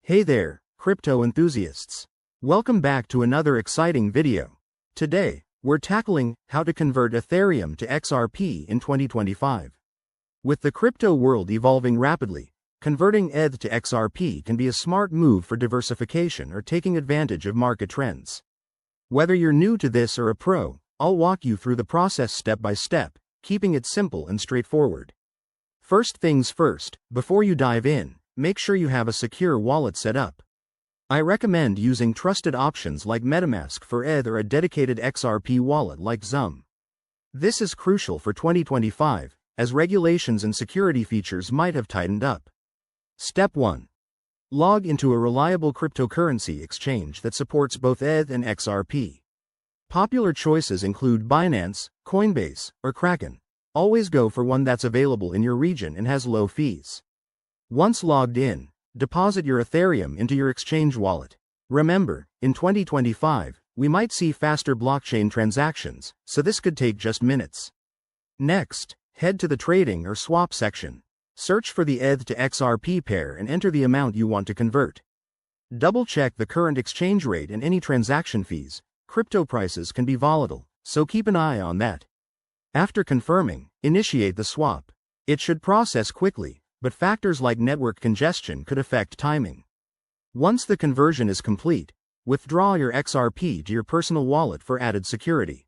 Hey there, crypto enthusiasts. Welcome back to another exciting video. Today, we're tackling how to convert Ethereum to XRP in 2025. With the crypto world evolving rapidly, converting ETH to XRP can be a smart move for diversification or taking advantage of market trends. Whether you're new to this or a pro, I'll walk you through the process step by step, keeping it simple and straightforward. First things first, before you dive in, make sure you have a secure wallet set up. I recommend using trusted options like MetaMask for ETH or a dedicated XRP wallet like Xumm. This is crucial for 2025, as regulations and security features might have tightened up. Step 1. Log into a reliable cryptocurrency exchange that supports both ETH and XRP. Popular choices include Binance, Coinbase, or Kraken. Always go for one that's available in your region and has low fees. Once logged in, deposit your Ethereum into your exchange wallet. Remember, in 2025, we might see faster blockchain transactions, so this could take just minutes. Next, head to the trading or swap section. Search for the ETH to XRP pair and enter the amount you want to convert. Double-check the current exchange rate and any transaction fees. Crypto prices can be volatile, so keep an eye on that. After confirming, initiate the swap. It should process quickly, but factors like network congestion could affect timing. Once the conversion is complete, withdraw your XRP to your personal wallet for added security.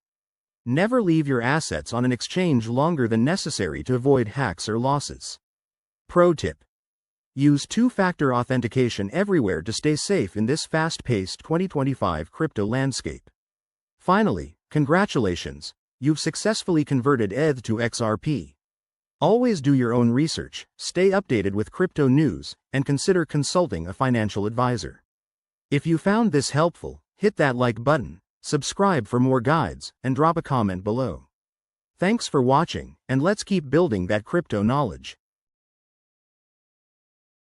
Never leave your assets on an exchange longer than necessary to avoid hacks or losses. Pro tip: use two-factor authentication everywhere to stay safe in this fast-paced 2025 crypto landscape. Finally, congratulations, you've successfully converted ETH to XRP. Always do your own research, stay updated with crypto news, and consider consulting a financial advisor. If you found this helpful, hit that like button, subscribe for more guides, and drop a comment below. Thanks for watching, and let's keep building that crypto knowledge.